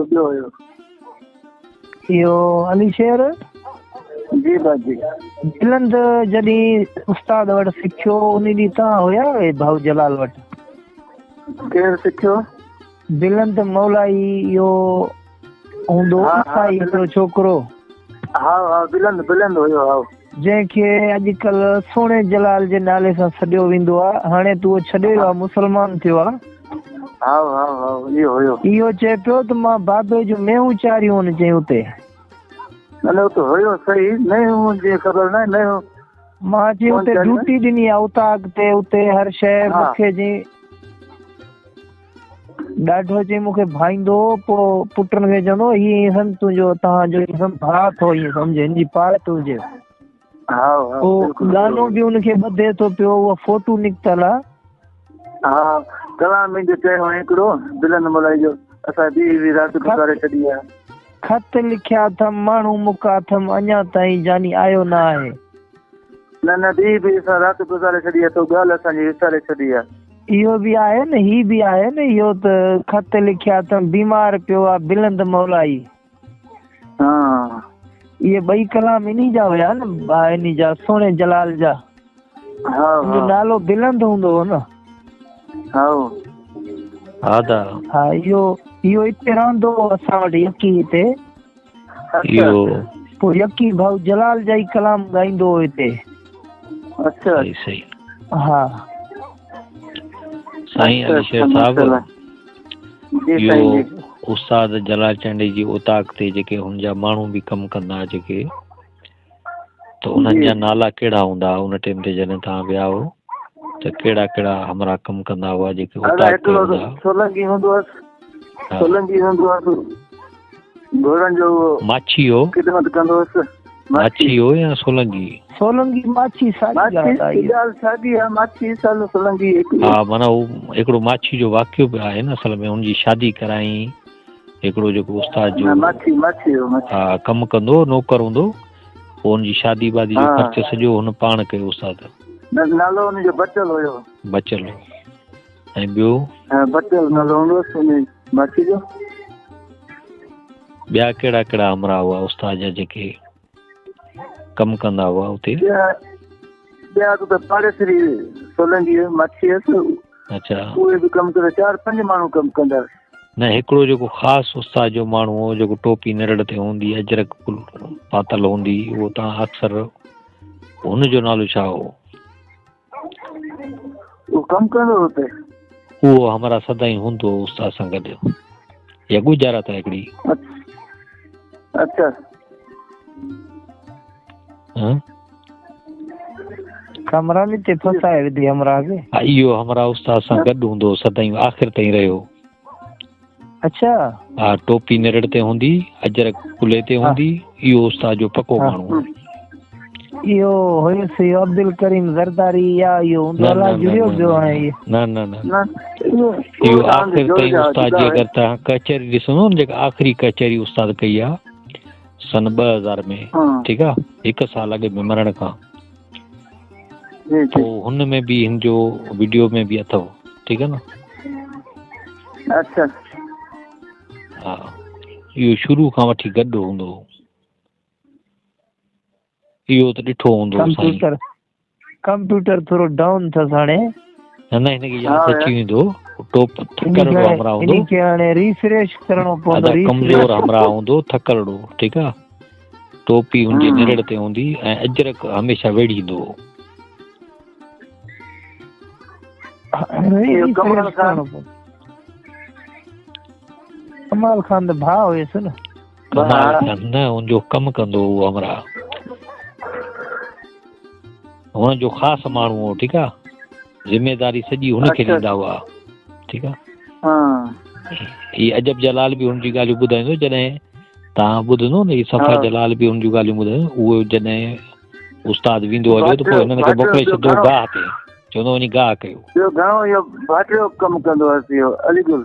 ॿियो हुयो। इहो अली शेर जी बाजी। बिलंद जॾहिं उस्ताद वटि सिखियो उन ॾींहुं तव्हां हुया भाऊ जलाल वटि? केरु सिखियो? बिलंद मौलाई इहो हूंदो हिकिड़ो छोकिरो। हा बिलंद हुयो। हा जंहिंखे अॼुकल्ह सोणे जलाल जे नाले सां सॾियो वेंदो आहे। हाणे तूं छॾे वियो आहे, मुस्लमान थियो आहे। हा इहो हुयो। इहो चए पियो त मां बाबे जूं मेहूं चारियूं आहिनि चई उते। न त हुयो सही, नहीं जी ख़बर न नहीं। मां चई उते ड्यूटी ॾिनी आहे उतां अॻिते उते हर शइ मूंखे जी ॾाढो चई मूंखे भाईंदो। पोइ पुटनि खे चवंदो हीअं सम तुंहिंजो तव्हांजो भाउ थो ईअं सम्झे, हिन जी पार्ट हुजे। पोइ गानो बि हुनखे ॿधे थो पियो, उहा फोटू निकितल आहे। हा कलाम जो चयो हिकिड़ो बिलंद मलाई जो, असां ॿी राति गुज़ारे छॾी आहे। खत लिखिया अथमि माण्हू मुका अथमि अञा ताईं जानी आयो न आहे। न ॿी असां राति गुज़ारे छॾी आहे, तो ॻाल्हि असांजी विसारे छॾी आहे। इहो बि आहे न, ही बि आहे न। इहो त खत लिखिया अथमि बीमार पियो आहे बिलंद मौलाई। हा इहे ॿई कलाम इन्ही जा हुया न, इन्ही जा सोणे जलाल जा। नालो बिलंद हूंदो हो न। हा इहो हिते रहंदो असां वटि यकी हिते। पोइ यकी भाऊ जलाल जा ई कलाम ॻाईंदो हो हिते। अच्छा सही। हा साईं अली शेर साहब, इहो उस्ताद जलाल चंडी जी उताक ते जेके हुनजा माण्हू बि कमु कंदा जेके, त उन्हनि जा नाला कहिड़ा हूंदा उन टाइम ते जॾहिं तव्हां विया हो? त कहिड़ा हमरा कमु कंदा हुआ जेके उताक ते हूंदा? सोलंकी हूंदो घोड़नि जो माछी हो, ख़िदमत कंदो हुअसि। माछी हो या सोलंकी? सोलंकी माछी साॻी आहे। माछी सोलंकी। हा माना हू हिकिड़ो माछी जो वाक़ियो बि आहे न असल में। हुनजी शादी कराई हिकिड़ो जेको उस्ताद जो हा कमु कंदो नौकर हूंदो, पोइ हुनजी शादी वादी जो ख़र्च सॼो हुन पाण कयो उस्ताद। नालो हुनजो बचल हुयो। बचल ऐं ॿियो? बचल नालो हूंदो माछी जो। ॿिया कहिड़ा हमरा हुआ उस्ताद जा जेके कमु कंदा हुआ उते? ॿिया त पाड़ेसरी सोलंकी माछी हुअसि। अच्छा उहे बि कमु करे 4-5 माण्हू कमु कंदा। न हिकिड़ो जेको ख़ासि उस्ताद जो माण्हू हो जेको टोपी नरड़ ते हूंदी, अजरक पातल हूंदी, उहो तव्हां अक्सर हुनजो नालो छा हो? उहो कमु कंदो हुते? उहो हमारा सदाईं हूंदो उस्ताद सां गॾु या गुजारत आहे हिकिड़ी? अच्छा कमरा में ते फसाए विधी हमरा के। इहो हमरा उस्ताद सां गॾु हूंदो सदाईं, आख़िर ताईं रहियो। अच्छा हा टोपी नरड़ ते हूंदी, अजरक कुले ते हूंदी, इहो उस्ताद जो पको माण्हू। इहो हुयुसि अब्दुल करीम ज़रदारी या इहो हूंदो अलाह जुड़ियो पियो आहे? न इहो आख़िर ताईं उस्ताद जी। अगरि तव्हां कचहरी ॾिसंदो न जेका आख़िरी कचहरी उस्ताद कई आहे सन 2000 में, ठीकु आहे, 1 साल अॻु में मरण खां, पोइ हुन में बि हिन जो वीडियो में बि अथव, ठीकु आहे न? अच्छा हा इहो शुरू खां वठी गॾु हूंदो। इहो त ॾिठो हूंदो। कंप्यूटर थोरो डाउन अथसि हाणे। न हिनखे यादि अची वेंदो। थकड़ो हमरा हूंदो, इनखे हाणे रिफ्रेश करणो पवंदो। कमज़ोर हमरा हूंदो, थकड़ो, ठीकु आहे। टोपी हुनजी निरड़ ते हूंदी ऐं अजरक हमेशह वेड़ींदो। कमाल खान त भाउ हुयसि न। कमाल खान न, हुनजो कमु कंदो हुओ हमरा। हुनजो ख़ासि माण्हू हो, ठीकु आहे। ज़िम्मेदारी सॼी हुनखे ॾींदा हुआ, ठीकु आहे। ही अजब जलाल बि हुनजी ॻाल्हियूं ॿुधाईंदो जॾहिं तव्हां ॿुधंदो न, ही सफ़ा जलाल बि हुनजूं ॻाल्हियूं ॿुधाईंदो। उहो जॾहिं उस्ताद वेंदो हलियो त पोइ हिननि खे मोकिले छॾियो गाह ते, चवंदो वञी गाह कयो। ॿियो घणो इहो भाटियो कमु कंदो हुअसि इहो अलीगुल।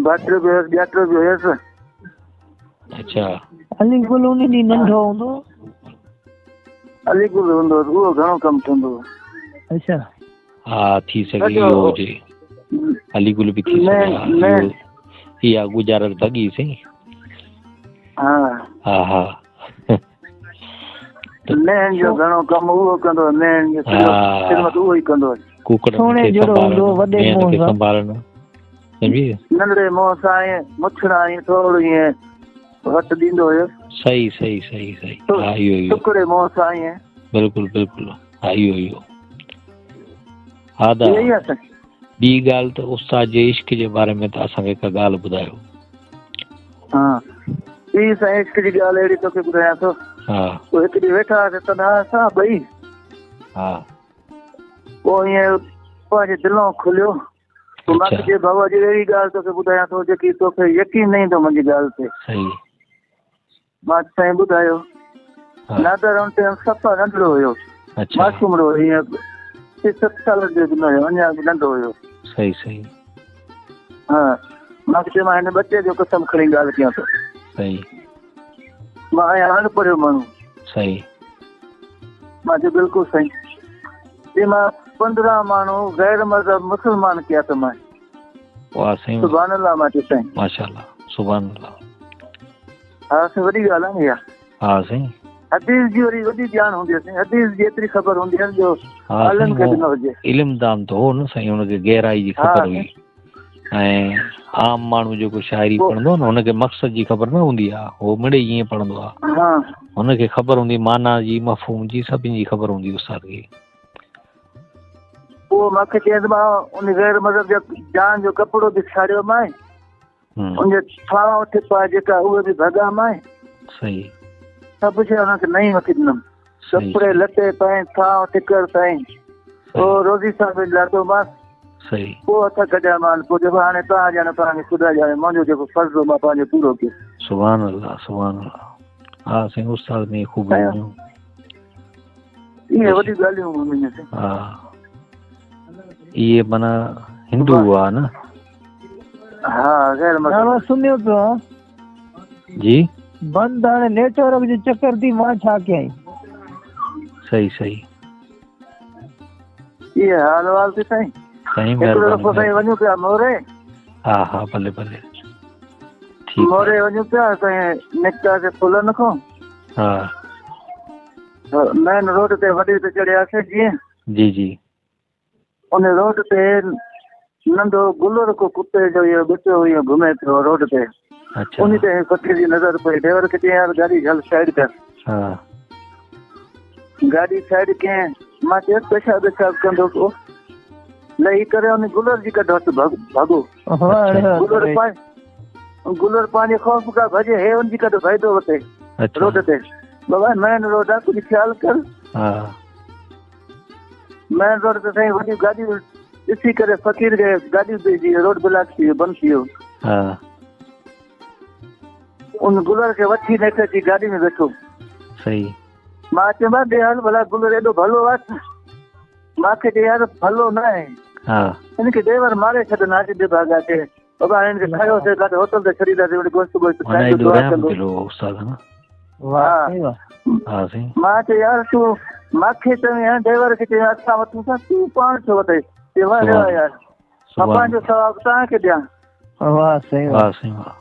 भाटियो बि हुयसि, ॼाटो बि हुयसि। अच्छा अलीगुल उन ॾींहुं नंढो हूंदो? अलीगुल हूंदो, उहो घणो कमु कंदो। अच्छा हा थी सघे इहो हुजे। हली गुल भी थी इहा गुजारत भॻी सही। हा हा हा नैन जो घणो कमु उहो कंदो, नैन जो ख़िदमत उहो ई कंदो। कुकड़नि खे संभालणु नंढड़े मोह सां मुछड़ा थोरो ईअं वटि ॾींदो हुयो। सही सही सही सही हा इहो टुकड़े मोह सां बिल्कुलु बिल्कुलु हा इहो हा दा। ॿी ॻाल्हि त उस्ताद जे इश्क जे बारे में त असांखे हिकु ॻाल्हि ॿुधायो। हा ॿी साईं इश्क जी ॻाल्हि अहिड़ी तोखे ॿुधायां थो। हा हिकु ॾींहुं वेठा हुआसीं तॾहिं असां ॿई। हा पोइ ईअं पंहिंजे दिलों खुलियो। मूंखे चए बाबा जी अहिड़ी ॻाल्हि तोखे ॿुधायां थो जेकी तोखे यकीन न ईंदो मुंहिंजी ॻाल्हि ते। सही मां साईं ॿुधायो। नादर हुन टाइम सफ़ा नंढड़ो हुयो, मासूम हुयो, ईअं 7 सालनि जो न हुयो, अञा नंढो हुयो। सही सही हा मूंखे चयो मां हिन बचे जो कसम खणी ॻाल्हि कयां थो। सही मां आहियां अनपढ़ियो माण्हू। सही मां चयो बिल्कुलु सही। जे मां 15 माण्हू गैर मज़हब मुस्लमान कया त मां वाह साईं सुभान अल्लाह। मां चयो साईं माशाअल्लाह सुभान अल्लाह। हा साईं वॾी ॻाल्हि आहे इहा। हा साईं हदीस जी वरी वॾी ॼाण हूंदी आहे साईं। हदीस जी एतिरी ख़बर हूंदी आहे जो आलम खे न हुजे। इल्मदान तो हो न साईं, हुनखे गहराई जी ख़बर हुई। ऐं आम माण्हू जेको शाइरी पढ़ंदो आहे न हुनखे मक़सद जी ख़बर न हूंदी आहे, हो मिड़े ईअं पढ़ंदो आहे। हुनखे ख़बर हूंदी माना जी मफ़हूम जी सभिनी जी ख़बर हूंदी उस्ताद खे। पोइ मूंखे चयसि मां उन गैर मज़हब जा जान जो कपिड़ो बि छाड़ियो मां, उनजे थांव टिपा जेका उहे बि भॻा मां। सही सभु शइ हुनखे नई वठी ॾिनमि। कपिड़े लटे ताईं थांव टिकर ताईं पोइ रोज़ी सां बि लाथो मां। सही पोइ हथ कढिया मां। पोइ जेको हाणे तव्हां ॼाणे तव्हांखे ख़ुदा ॼाणे मुंहिंजो जेको फर्ज़ु हो मां पंहिंजो पूरो कयो। सुभान अल्लाह सुभान अल्लाह। हा साईं उस्ताद में ख़ूबी इहे वॾी ॻाल्हियूं हूंदियूं आहिनि। हा इहे माना हिंदू हुआ न। हा गैर मज़हब सुनियो पियो जी बंदि हाणे नेटवर्क जो चक्कर थी मां छा कयां। सही सही इहे हाल वाल थी साईं। हिकिड़ो दफ़ो साईं वञूं पिया मोरे। हा हा भले भले मोरे वञूं पिया साईं निकितासीं पुलनि खां। हा मेन रोड ते वॾी ते चढ़ियासीं जीअं। जी जी उन रोड ते नंढो गुलर को कुते जो इहो बच्चो इहो घुमे पियो रोड ते। उन ते पखी जी नज़र पई। ड्राइवर खे चई यार गाॾी हल साइड कर। गाॾी साइड कयईं। मां चयुसि पेशाब पेशाब कंदो पोइ लही करे उन गुलर जी कढोसि भाॻो। गुलर पंहिंजे ख़ौफ़ खां भॼे हे उनजी कढो फ़ाइदो वठे रोड ते। बाबा मेन रोड आहे कुझु ख़्यालु कर। मेन रोड ते साईं वॾियूं गाॾियूं ॾिसी करे फ़क़ीर खे गाॾियूं पइजी रोड ब्लॉक थी वियो बंदि थी वियो। उन गुलर खे वठी नेठि अची गाॾी में वेठो। सही मां चयोमांसि ॾे हल भला गुलर एॾो भलो आहे मूंखे चए यार भलो न आहे। हिनखे ड्राइवर मारे छॾंदा अॼु भाॻा ते बाबा हिनखे खयोसीं काथे होटल ते छॾींदासीं वरी गोश्त वोश्त मां चयो यार तूं मूंखे चवे ड्राइवर खे चए असां वठूं था तूं पाण छो वठे यार मां पंहिंजो सवाबु तव्हांखे ॾियां। वाह सही वाह।